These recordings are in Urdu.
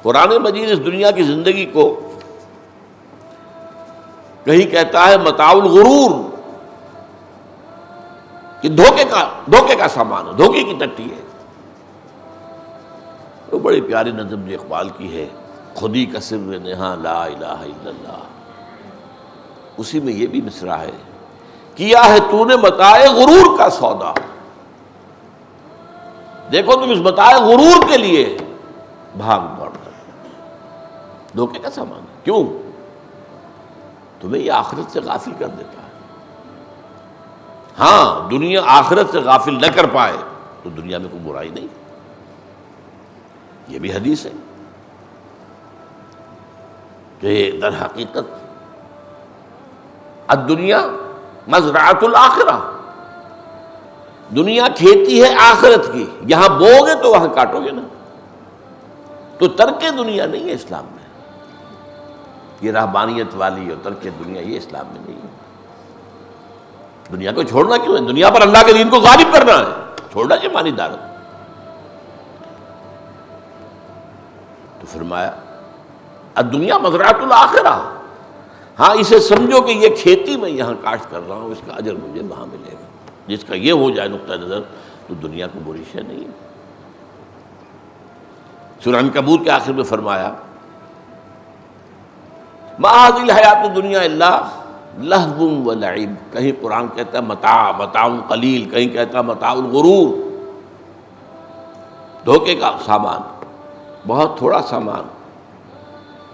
قرآن مجید اس دنیا کی زندگی کو کہیں کہتا ہے متاع الغرور، کہ دھوکے کا سامان ہے، دھوکے کی ٹٹی ہے۔ وہ بڑی پیاری نظم جو اقبال کی ہے، خودی کا سر نہاں لا الہ الا اللہ، اسی میں یہ بھی مصرع ہے، کیا ہے تو نے متاع غرور کا سودا۔ دیکھو تم اس متاع غرور کے لیے بھاگ دوڑ کر، دھوکے کا سامان ہے۔ کیوں؟ تمہیں یہ آخرت سے غافل کر دیتا ہے۔ ہاں، دنیا آخرت سے غافل نہ کر پائے تو دنیا میں کوئی برائی نہیں، یہ بھی حدیث ہے کہ در حقیقت الدنیا مزرعۃ الآخرہ، دنیا کھیتی ہے آخرت کی، یہاں بو گے تو وہاں کاٹو گے نا۔ تو ترک دنیا نہیں ہے اسلام میں، یہ رہبانیت والی اور ترک دنیا یہ اسلام میں نہیں ہے۔ دنیا کو چھوڑنا کیوں ہے؟ دنیا پر اللہ کے دین کو غالب کرنا ہے، چھوڑنا چاہیے مانی دارت۔ تو فرمایا الدنیا مزرعۃ الآخرہ، ہاں اسے سمجھو کہ یہ کھیتی میں یہاں کاشت کر رہا ہوں، اس کا اجر مجھے وہاں ملے گا۔ جس کا یہ ہو جائے نقطہ نظر تو دنیا کو بری شے نہیں ہے۔ سورہ عنکبوت کے آخر میں فرمایا ما هذه الحیات الدنیا الا لہو و لعب، کہیں قرآن کہتا ہے متاع قلیل، کہیں کہتا ہے متاع الغرور، دھوکے کا سامان، بہت تھوڑا سامان۔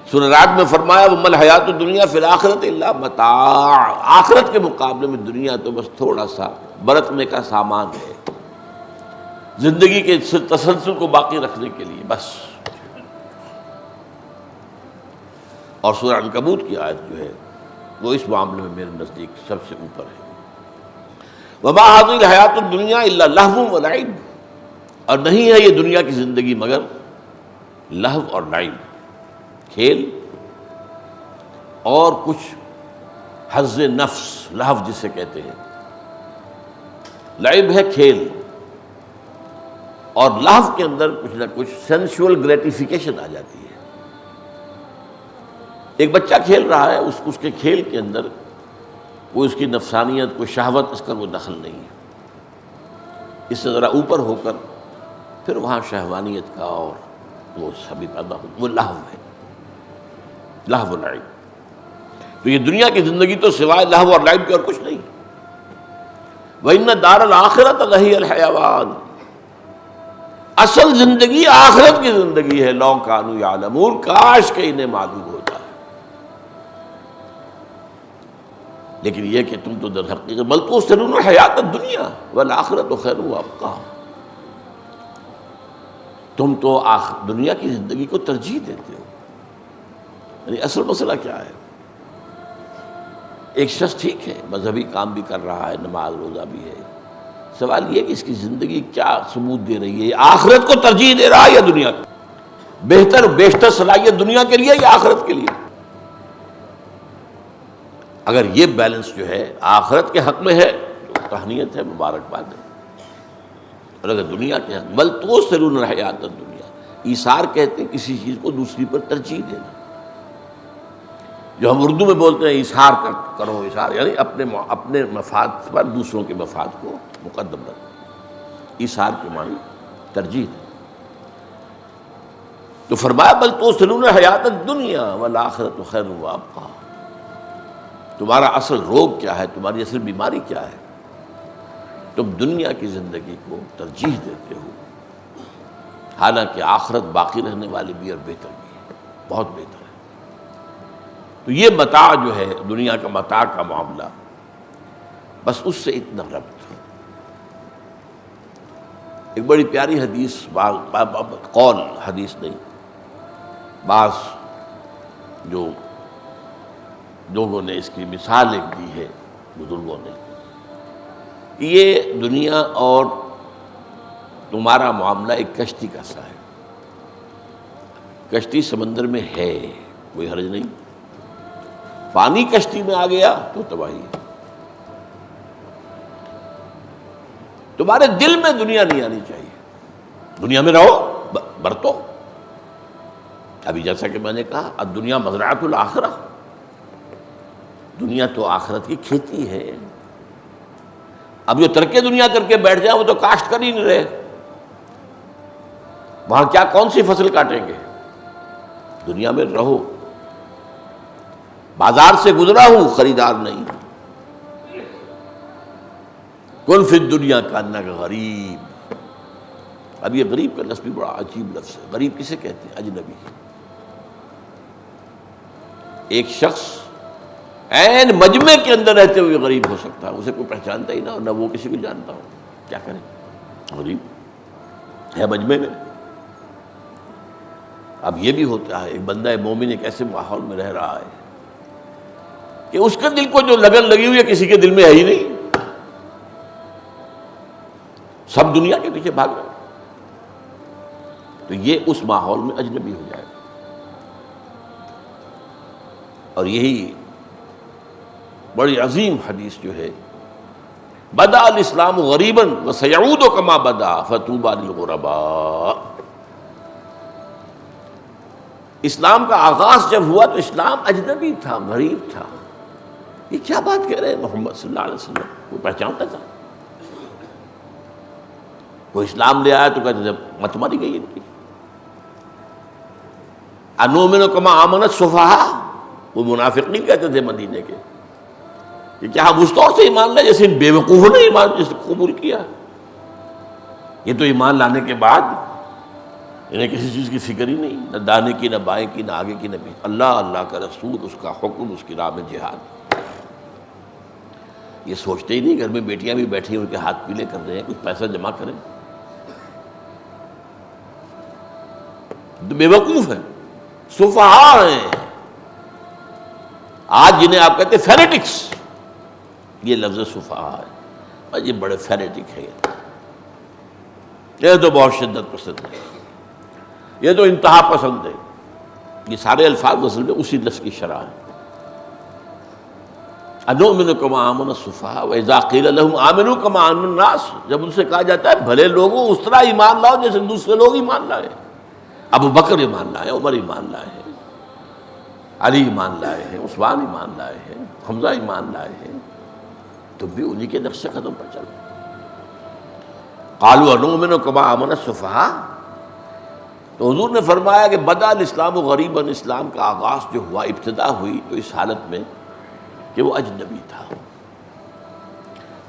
سورہ رعد میں فرمایا وما الحیات الدنیا فی الآخرۃ الا متاع، آخرت کے مقابلے میں دنیا تو بس تھوڑا سا برتنے کا سامان ہے، زندگی کے تسلسل کو باقی رکھنے کے لیے بس۔ اور سورہ عنکبوت کی آیت جو ہے وہ اس معاملے میں میرے نزدیک سب سے اوپر ہے۔ وما هذه الحیات الدنیا الا لہو و لعب، اور نہیں ہے یہ دنیا کی زندگی مگر لہو اور لعب، کھیل اور کچھ حظ نفس، لہو جسے کہتے ہیں، لعب ہے کھیل، اور لہو کے اندر کچھ نہ کچھ سینشول گریٹیفیکیشن آ جاتی ہے۔ ایک بچہ کھیل رہا ہے، اس کے کھیل کے اندر کوئی اس کی نفسانیت، کوئی شہوت، اس کا کوئی دخل نہیں ہے۔ اس سے ذرا اوپر ہو کر پھر وہاں شہوانیت کا اور وہ سبھی پیدا ہو، وہ لہو ہے، لہو و لعب۔ تو یہ دنیا کی زندگی تو سوائے لہو اور لعب کے اور کچھ نہیں۔ وَإِنَّ دَارَ الْآخِرَةَ لَهِيَ الْحَيَوَانُ، اصل زندگی آخرت کی زندگی ہے، لَوْ كَانُوا يَعْلَمُونَ، کاش کہ انہیں معلوم ہوتا ہے۔ لیکن یہ کہ تم تو در حقیقت بل تؤثرون الحیات الدنیا والآخرۃ خیر وابقیٰ، تم تو دنیا کی زندگی کو ترجیح دیتے ہو۔ یعنی اصل مسئلہ کیا ہے؟ ایک شخص ٹھیک ہے، مذہبی کام بھی کر رہا ہے، نماز روزہ بھی ہے، سوال یہ کہ اس کی زندگی کیا ثبوت دے رہی ہے؟ آخرت کو ترجیح دے رہا ہے یا دنیا کو؟ بیشتر صلاحیت دنیا کے لیے یا آخرت کے لیے؟ اگر یہ بیلنس جو ہے آخرت کے حق میں ہے تو تہنیت ہے، مبارکباد ہے، اور اگر دنیا کے حق بل تؤثرون الحیات الدنیا، ایثار کہتے ہیں کسی چیز کو دوسری پر ترجیح دینا، جو ہم اردو میں بولتے ہیں ایثار کرو، ایثار یعنی اپنے مفاد پر دوسروں کے مفاد کو مقدم رکھو، ایثار کے معنی ترجیح ہے۔ تو فرمایا بل تؤثرون الحیات الدنیا والآخرۃ خیر وابقیٰ، تمہارا اصل روگ کیا ہے، تمہاری اصل بیماری کیا ہے؟ تم دنیا کی زندگی کو ترجیح دیتے ہو، حالانکہ آخرت باقی رہنے والی بھی اور بہتر بھی ہے، بہت بہتر ہے۔ تو یہ متاع جو ہے، دنیا کا متاع کا معاملہ، بس اس سے اتنا ربط۔ ایک بڑی پیاری حدیث، قول حدیث نہیں، بعض جو لوگوں نے اس کی مثال ایک دی ہے بزرگوں نے، کہ یہ دنیا اور تمہارا معاملہ ایک کشتی کا سا ہے، کشتی سمندر میں ہے، کوئی حرج نہیں، پانی کشتی میں آ گیا تو تباہی ہے۔ تمہارے دل میں دنیا نہیں آنی چاہیے، دنیا میں رہو، برتو، ابھی جیسا کہ میں نے کہا الدنیا مزرعۃ الآخرہ، دنیا تو آخرت کی کھیتی ہے. اب جو ترک دنیا کر کے بیٹھ جائیں وہ تو کاشت کر ہی نہیں رہے، وہاں کیا کون سی فصل کاٹیں گے؟ دنیا میں رہو. بازار سے گزرا ہوں خریدار نہیں. کن فی الدنیا کانک غریب. اب یہ غریب کا لفظ بھی بڑا عجیب لفظ ہے. غریب کسے کہتے ہیں؟ اجنبی. ایک شخص عین مجمع کے اندر رہتے ہوئے غریب ہو سکتا ہے، اسے کوئی پہچانتا ہی نہ ہو، نہ وہ کسی کو جانتا ہو. کیا کریں؟ غریب ہے مجمع میں. اب یہ بھی ہوتا ہے ایک بندہ مومن ایک ایسے ماحول میں رہ رہا ہے کہ اس کے دل کو جو لگن لگی ہوئی ہے کسی کے دل میں ہے ہی نہیں. سب دنیا کے پیچھے بھاگ رہے ہیں، تو یہ اس ماحول میں اجنبی ہو جائے گا. اور یہی بڑی عظیم حدیث جو ہے، بدا الاسلام غریبا وسیعود کما بدا فطوبی للغرباء. اسلام کا آغاز جب ہوا تو اسلام اجنبی تھا، غریب تھا. یہ کیا بات کہہ رہے ہیں محمد صلی اللہ علیہ وسلم؟ کوئی پہچانتا تھا؟ وہ اسلام لے آیا تو کہتے تھے مت ماری گئی ان کی. انؤمن کما آمن السفہاء، وہ منافق نہیں کہتے تھے مدینے کے کہ کیا ہم اس طور سے ایمان لائے جیسے ان بے وقوفوں نے ایمان قبول کیا. یہ تو ایمان لانے کے بعد انہیں کسی چیز کی فکر ہی نہیں، نہ دانے کی، نہ بائیں کی، نہ آگے کی، نہ پیچھے. اللہ، اللہ کا رسول، اس کا حکم، اس کی راہ میں جہاد. یہ سوچتے ہی نہیں. گھر میں بیٹیاں بھی بیٹھی ہیں، ان کے ہاتھ پیلے کر رہے ہیں، کچھ پیسہ جمع کریں. بے وقوف ہیں، سفہاء ہیں. آج جنہیں آپ کہتے ہیں فینیٹکس، یہ لفظ سفہاء ہے. اور یہ بڑے فینیٹک ہیں. یہ تو بہت شدت پسند ہے، یہ تو انتہا پسند ہے. یہ سارے الفاظ اصل میں اسی لفظ کی شرح ہے. انؤمن کما آمن السفہاء واذا قیل لهم آمنوا کما آمن الناس، جب ان سے کہا جاتا ہے بھلے لوگوں اس طرح ایمان لاؤ جیسے دوسرے لوگ ایمان لائے. ابو بکر ایمان لائے، عمر ایمان لائے ہیں، علی ایمان لائے ہیں، عثمان ایمان لائے ہیں، حمزہ ایمان لائے ہیں. تم بھی انہی کے نقش قدم پر چلو. قالوا انؤمن کما آمن السفہاء. تو حضور نے فرمایا کہ بدا الاسلام غریبا، اسلام کا آغاز جو ہوا، ابتدا ہوئی تو اس حالت میں کہ وہ اجنبی تھا.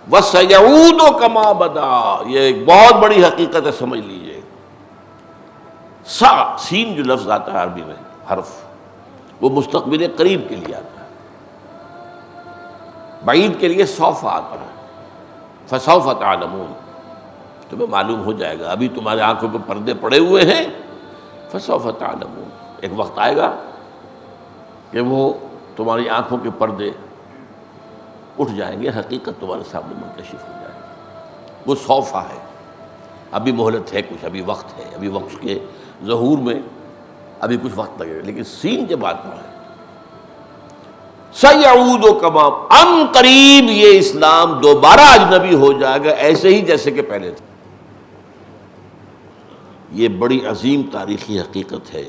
وَسَيَعُودُ كَمَا بَدَا، یہ ایک بہت بڑی حقیقت ہے، سمجھ لیجئے. سین جو لفظ آتا ہے عربی میں حرف، وہ مستقبل قریب کے لیے آتا ہے، بعید کے لیے سوف آتا ہے. فَسَوْفَ تَعْلَمُونَ، تمہیں معلوم ہو جائے گا. ابھی تمہارے آنکھوں پہ پردے پڑے ہوئے ہیں. فَسَوْفَ تَعْلَمُونَ، ایک وقت آئے گا کہ وہ تمہاری آنکھوں کے پردے اٹھ جائیں گے، حقیقت تمہارے سامنے منکشف ہو جائے گی. وہ سوفا ہے. ابھی مہلت ہے، کچھ ابھی وقت ہے، ابھی وقت کے ظہور میں ابھی کچھ وقت لگے گا. لیکن سین جب آتا ہے سیعود کما، ان قریب یہ اسلام دوبارہ اجنبی ہو جائے گا ایسے ہی جیسے کہ پہلے تھا. یہ بڑی عظیم تاریخی حقیقت ہے.